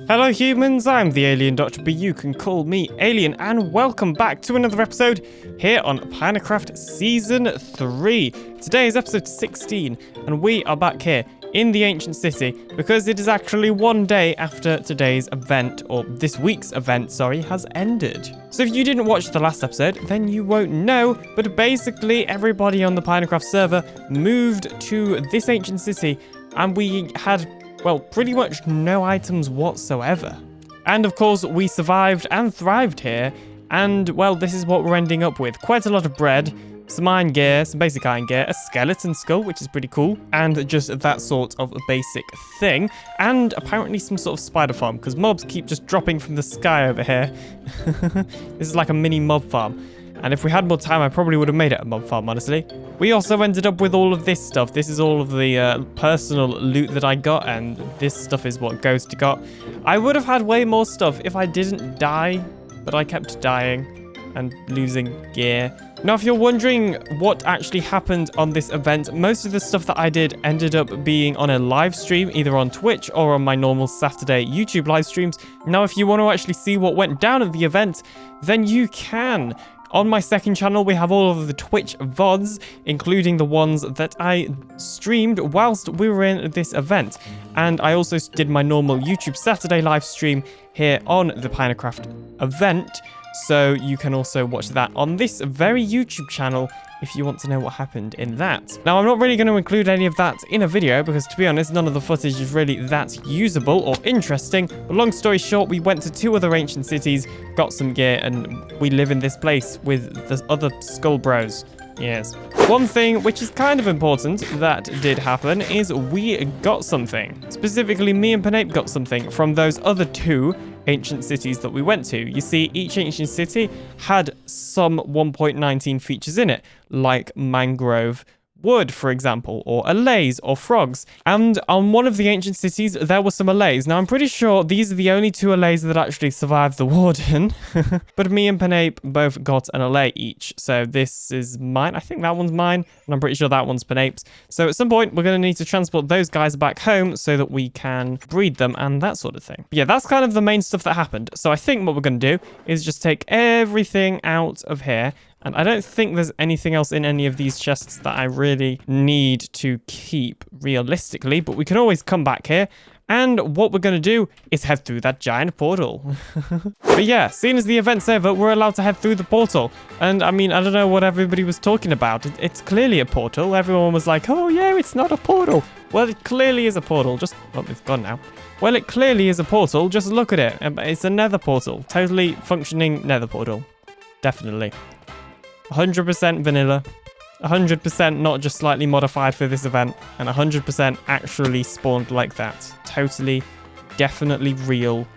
Hello humans, I'm the TheAlienDoctor, but you can call me Alien, and welcome back to another episode here on Pinacraft Season 3. Today is episode 16, and we are back here in the ancient city because it is actually one day after today's event, or this week's event, sorry, has ended. So if you didn't watch the last episode, then you won't know, but basically everybody on the Pinacraft server moved to this ancient city, and we had, well, pretty much no items whatsoever. And of course, we survived and thrived here, and well, this is what we're ending up with. Quite a lot of bread, some iron gear, some basic iron gear, a skeleton skull, which is pretty cool, and just that sort of basic thing, and apparently some sort of spider farm, because mobs keep just dropping from the sky over here. This is like a mini mob farm. And if we had more time, I probably would have made it a mob farm, honestly. We also ended up with all of this stuff. This is all of the personal loot that I got, and this stuff is what Ghost got. I would have had way more stuff if I didn't die, but I kept dying and losing gear. Now, if you're wondering what actually happened on this event, most of the stuff that I did ended up being on a live stream, either on Twitch or on my normal Saturday YouTube live streams. Now, if you want to actually see what went down at the event, then you can. On my second channel, we have all of the Twitch VODs, including the ones that I streamed whilst we were in this event. And I also did my normal YouTube Saturday live stream here on the Pinacraft event. So you can also watch that on this very YouTube channel if you want to know what happened in that. Now, I'm not really going to include any of that in a video because, to be honest, none of the footage is really that usable or interesting. But long story short, we went to 2 other ancient cities, got some gear, and we live in this place with the other skull bros. Yes. One thing which is kind of important that did happen is we got something. Specifically, me and Pinacraft got something from those other 2 ancient cities that we went to. You see, each ancient city had some 1.19 features in it, like mangrove wood, for example, or allays or frogs. And on one of the ancient cities, there were some allays. Now, I'm pretty sure these are the only 2 allays that actually survived the warden. But me and Pinacraft both got an allay each. So this is mine. I think that one's mine. And I'm pretty sure that one's Pinacraft's. So at some point, we're going to need to transport those guys back home so that we can breed them and that sort of thing. But yeah, that's kind of the main stuff that happened. So I think what we're going to do is just take everything out of here. And I don't think there's anything else in any of these chests that I really need to keep realistically, but we can always come back here. And what we're going to do is head through that giant portal. But yeah, seeing as the event's over, we're allowed to head through the portal. And I mean, I don't know what everybody was talking about. It's clearly a portal. Everyone was like, oh yeah, it's not a portal. Well, it clearly is a portal. Just, oh, it's gone now. Well, it clearly is a portal. Just look at it. It's a nether portal. Totally functioning nether portal. Definitely. 100% vanilla, 100% not just slightly modified for this event, and 100% actually spawned like that. Totally, definitely real.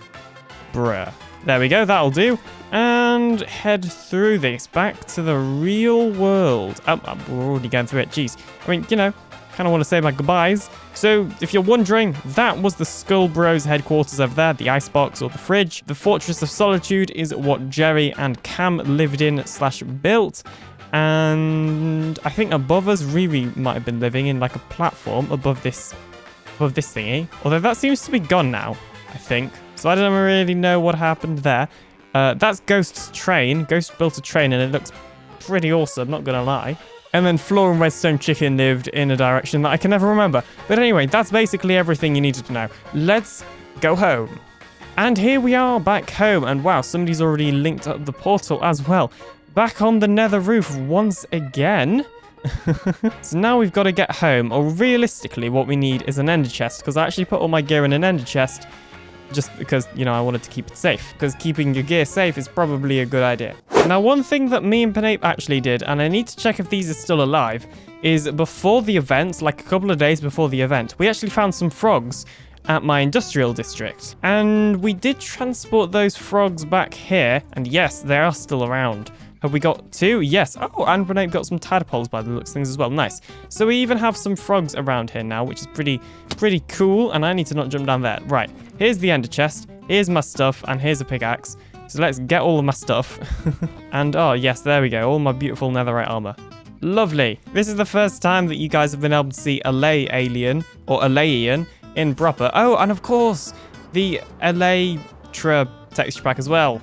Bruh. There we go, that'll do. And head through this back to the real world. Oh, we're already going through it, jeez. I mean, you know, kind of want to say my goodbyes. So, if you're wondering, that was the Skull Bros headquarters over there, the icebox or the fridge. The Fortress of Solitude is what Jerry and Cam lived in / built. And I think above us, Riri might have been living in like a platform above this thingy. Although that seems to be gone now, I think. So I don't really know what happened there. That's Ghost's train. Ghost built a train and it looks pretty awesome, not gonna lie. And then Floor and Redstone Chicken lived in a direction that I can never remember. But anyway, that's basically everything you needed to know. Let's go home. And here we are back home. And wow, somebody's already linked up the portal as well. Back on the nether roof once again. So now we've got to get home. Or realistically, what we need is an ender chest. Because I actually put all my gear in an ender chest. Just because, you know, I wanted to keep it safe. Because keeping your gear safe is probably a good idea. Now, one thing that me and Pinacraft actually did, and I need to check if these are still alive, is before the event, like a couple of days before the event, we actually found some frogs at my industrial district. And we did transport those frogs back here. And yes, they are still around. Have we got 2? Yes. Oh, and Pinacraft got some tadpoles by the looks of things as well. Nice. So we even have some frogs around here now, which is pretty cool. And I need to not jump down there. Right. Here's the ender chest. Here's my stuff. And here's a pickaxe. So let's get all of my stuff. And oh, yes, there we go. All my beautiful netherite armor. Lovely. This is the first time that you guys have been able to see Allay Alien or Alayian in proper. Oh, and of course, the Elytra texture pack as well.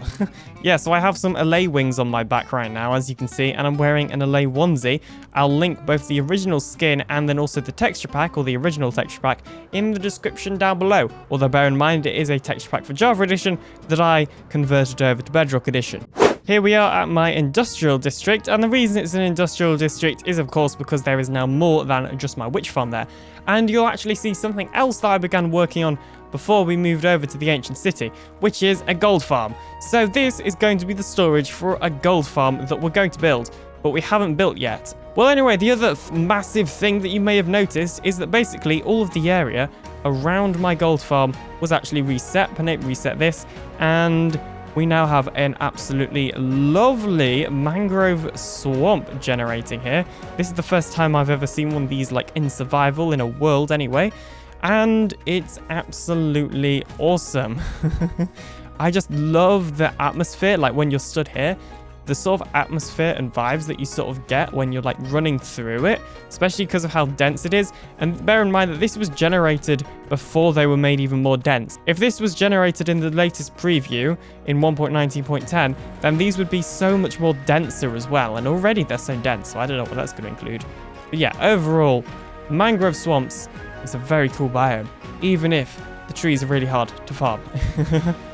Yeah, so I have some Elay wings on my back right now, as you can see, and I'm wearing an Elay onesie. I'll link both the original skin and then also the texture pack, or the original texture pack, in the description down below. Although bear in mind, it is a texture pack for Java Edition that I converted over to Bedrock Edition. Here we are at my industrial district, and the reason it's an industrial district is of course because there is now more than just my witch farm there. And you'll actually see something else that I began working on before we moved over to the ancient city, which is a gold farm. So this is going to be the storage for a gold farm that we're going to build, but we haven't built yet. Well, anyway, the other massive thing that you may have noticed is that basically all of the area around my gold farm was actually reset. Panape reset this, and we now have an absolutely lovely mangrove swamp generating here. This is the first time I've ever seen one of these like in survival in a world anyway. And it's absolutely awesome. I just love the atmosphere, like when you're stood here, the sort of atmosphere and vibes that you sort of get when you're like running through it, especially because of how dense it is. And bear in mind that this was generated before they were made even more dense. If this was generated in the latest preview in 1.19.10, then these would be so much more denser as well. And already they're so dense, so I don't know what that's going to include. But yeah, overall, mangrove swamps is a very cool biome, even if the trees are really hard to farm.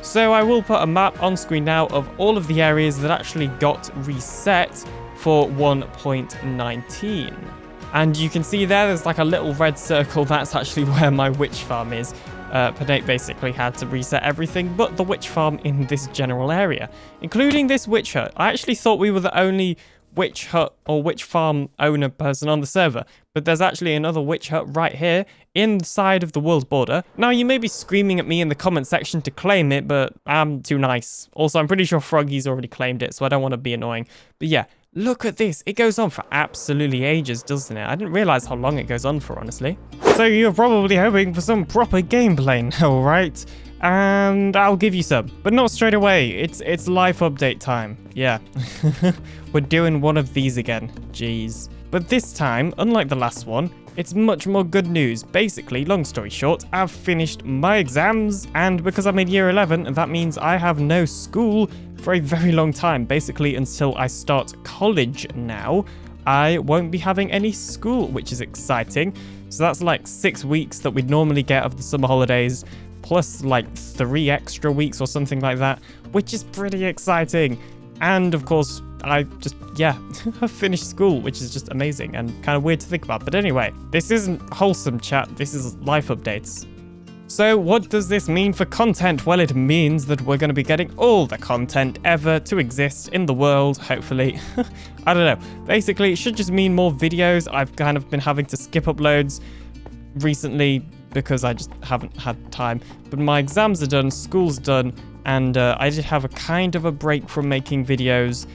So I will put a map on screen now of all of the areas that actually got reset for 1.19. And you can see there's like a little red circle. That's actually where my witch farm is. Panape basically had to reset everything but the witch farm in this general area, including this witch hut. I actually thought we were the only witch hut or witch farm owner person on the server, but there's actually another witch hut right here inside of the world border. Now you may be screaming at me in the comment section to claim it, but I'm too nice. Also, I'm pretty sure Froggy's already claimed it, so I don't want to be annoying. But yeah, look at this. It goes on for absolutely ages, doesn't it? I didn't realize how long it goes on for, honestly. So you're probably hoping for some proper gameplay now, right? And I'll give you some, but not straight away. It's life update time. Yeah. We're doing one of these again. Jeez. But this time, unlike the last one, it's much more good news. Basically, long story short, I've finished my exams, and because I'm in year 11, that means I have no school for a very long time. Basically, until I start college now, I won't be having any school, which is exciting. So that's like 6 weeks that we'd normally get of the summer holidays, plus like 3 extra weeks or something like that, which is pretty exciting. And of course, I just, yeah, I've finished school, which is just amazing and kind of weird to think about. But anyway, this isn't wholesome chat, this is life updates. So what does this mean for content? Well, it means that we're going to be getting all the content ever to exist in the world, hopefully. I don't know. Basically, it should just mean more videos. I've kind of been having to skip uploads recently because I just haven't had time. But my exams are done, school's done, and I did have a kind of a break from making videos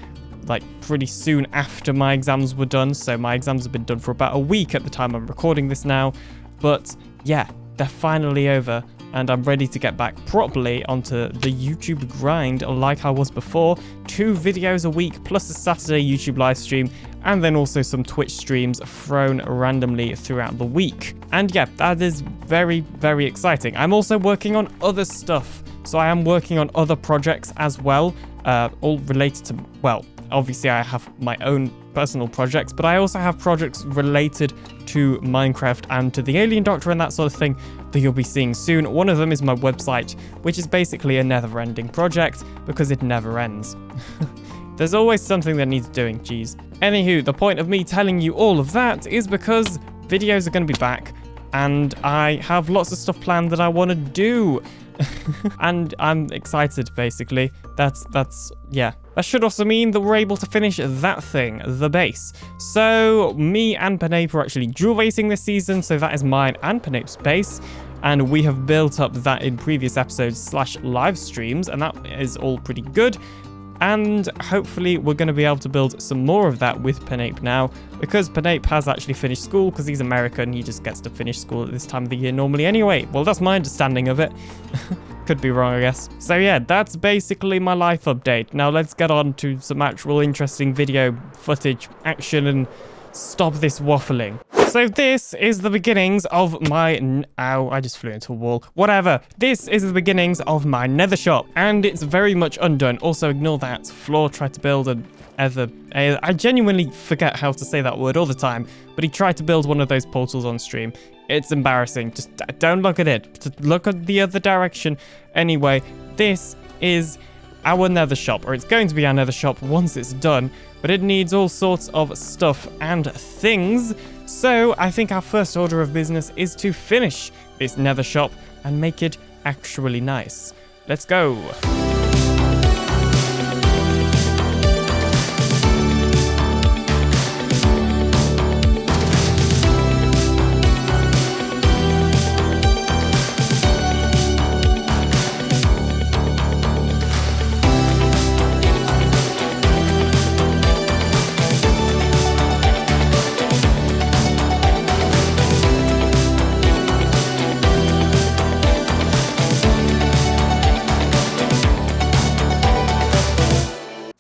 like pretty soon after my exams were done. So my exams have been done for about a week at the time I'm recording this now. But yeah, they're finally over and I'm ready to get back properly onto the YouTube grind like I was before. 2 videos a week plus a Saturday YouTube live stream, and then also some Twitch streams thrown randomly throughout the week. And yeah, that is very, very exciting. I'm also working on other stuff. So I am working on other projects as well, all related to, well, obviously I have my own personal projects, but I also have projects related to Minecraft and to TheAlienDoctor and that sort of thing that you'll be seeing soon. One of them is my website, which is basically a never-ending project because it never ends. There's always something that needs doing, geez. Anywho, the point of me telling you all of that is because videos are going to be back and I have lots of stuff planned that I want to do. And I'm excited, basically. That's yeah. That should also mean that we're able to finish that thing, the base. So me and Panape are actually dual basing this season, so that is mine and Panape's base. And we have built up that in previous episodes / live streams, and that is all pretty good. And hopefully we're going to be able to build some more of that with Panape now, because Panape has actually finished school, because he's American, he just gets to finish school at this time of the year normally anyway. Well, that's my understanding of it. Could be wrong, I guess. So yeah, that's basically my life update. Now let's get on to some actual interesting video footage, action, and stop this waffling. So this is the beginnings of my... Ow, I just flew into a wall. Whatever. This is the beginnings of my Nether Shop, and it's very much undone. Also, ignore that. Floor tried to build I genuinely forget how to say that word all the time, but he tried to build one of those portals on stream. It's embarrassing. Just don't look at it. Just look at the other direction. Anyway, this is our Nether Shop, or it's going to be our Nether Shop once it's done, but it needs all sorts of stuff and things. So I think our first order of business is to finish this Nether Shop and make it actually nice. Let's go.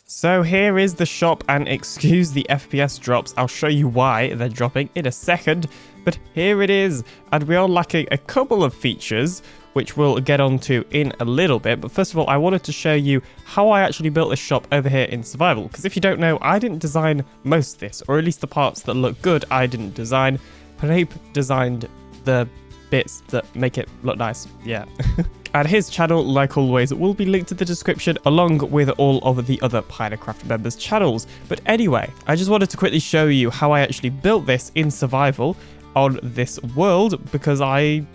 So here is the shop, and excuse the FPS drops. I'll show you why they're dropping in a second, but here it is. And we are lacking a couple of features, which we'll get onto in a little bit. But first of all, I wanted to show you how I actually built this shop over here in survival. Because if you don't know, I didn't design most of this, or at least the parts that look good, I didn't design. Panape designed the bits that make it look nice. Yeah. And his channel, like always, will be linked to the description along with all of the other Pinacraft members' channels. But anyway, I just wanted to quickly show you how I actually built this in survival on this world, because I,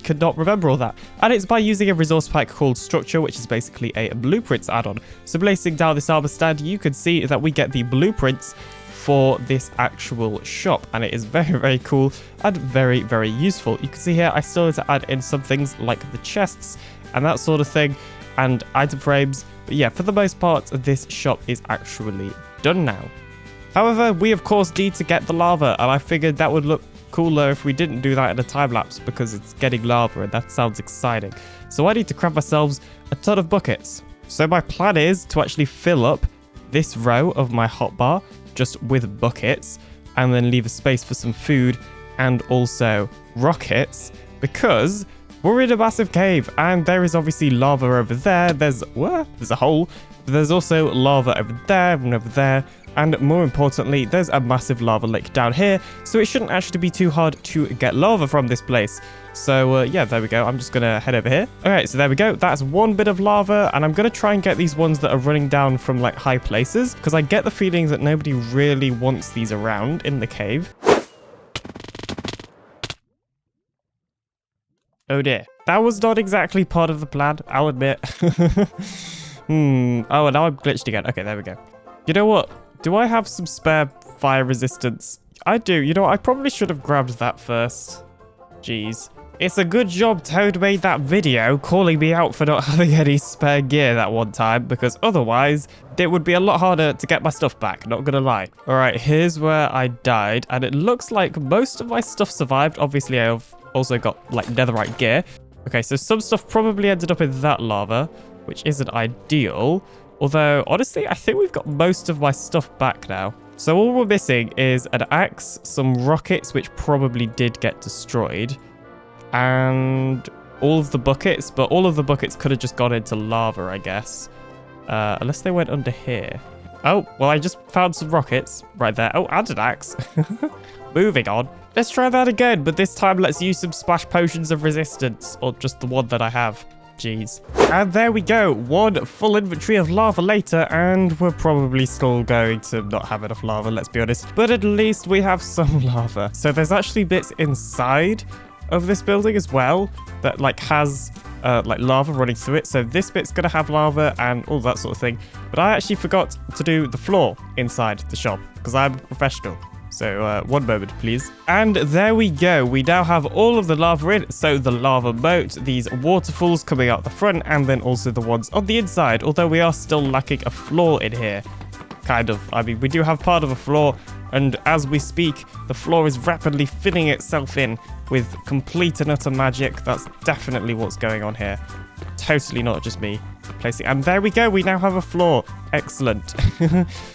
could not remember all that. And it's by using a resource pack called Structure, which is basically a blueprints add-on. So placing down this armor stand, you can see that we get the blueprints for this actual shop, and it is very, very cool and very, very useful. You can see here I still need to add in some things like the chests and that sort of thing, and item frames. But yeah, for the most part, this shop is actually done now. However, we of course need to get the lava, and I figured that would look cooler if we didn't do that in a time lapse, because it's getting lava and that sounds exciting. So I need to craft ourselves a ton of buckets. So my plan is to actually fill up this row of my hotbar just with buckets, and then leave a space for some food and also rockets, because we're in a massive cave and there is obviously lava over there. There's a hole, but there's also lava over there and over there, and more importantly, there's a massive lava lake down here, so it shouldn't actually be too hard to get lava from this place. So yeah, there we go. I'm just gonna head over here. All right, so there we go. That's one bit of lava, and I'm gonna try and get these ones that are running down from like high places, because I get the feeling that nobody really wants these around in the cave. Oh dear. That was not exactly part of the plan, I'll admit. Oh, now I'm glitched again. Okay, there we go. You know what? Do I have some spare fire resistance? I do. You know, I probably should have grabbed that first. Jeez. It's a good job Toad made that video calling me out for not having any spare gear that one time, because otherwise it would be a lot harder to get my stuff back, not gonna lie. All right, here's where I died, and it looks like most of my stuff survived. Obviously, I've also got like netherite gear. Okay, so some stuff probably ended up in that lava, which isn't ideal. Although, honestly, I think we've got most of my stuff back now. So all we're missing is an axe, some rockets, which probably did get destroyed, and all of the buckets. But all of the buckets could have just gone into lava, I guess. Unless they went under here. Oh, well, I just found some rockets right there. Oh, and an axe. Moving on. Let's try that again, but this time let's use some splash potions of resistance, or just the one that I have. Jeez. And there we go. One full inventory of lava later, and we're probably still going to not have enough lava, let's be honest. But at least we have some lava. So there's actually bits inside of this building as well that like has like lava running through it. So this bit's gonna have lava and all that sort of thing. But I actually forgot to do the floor inside the shop because I'm a professional. So one moment, please. And there we go. We now have all of the lava in. So the lava moat, these waterfalls coming out the front, and then also the ones on the inside. Although we are still lacking a floor in here. Kind of. I mean, we do have part of a floor. And as we speak, the floor is rapidly filling itself in with complete and utter magic. That's definitely what's going on here. Totally not just me. placing. And there we go. We now have a floor. Excellent.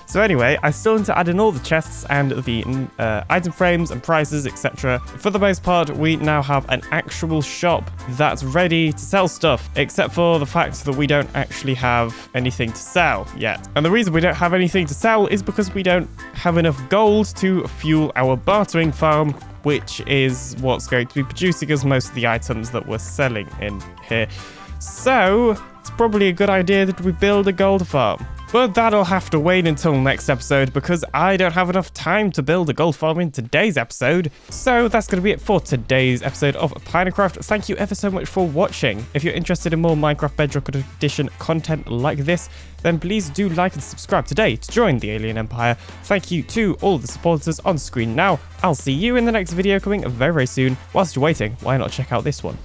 So anyway, I still need to add in all the chests and the item frames and prices, etc. For the most part, we now have an actual shop that's ready to sell stuff, except for the fact that we don't actually have anything to sell yet. And the reason we don't have anything to sell is because we don't have enough gold to fuel our bartering farm, which is what's going to be producing us most of the items that we're selling in here. So it's probably a good idea that we build a gold farm. But that'll have to wait until next episode because I don't have enough time to build a gold farm in today's episode. So that's going to be it for today's episode of Pinacraft. Thank you ever so much for watching. If you're interested in more Minecraft Bedrock Edition content like this, then please do like and subscribe today to join the Alien Empire. Thank you to all the supporters on screen now. I'll see you in the next video coming very, very soon. Whilst you're waiting, why not check out this one?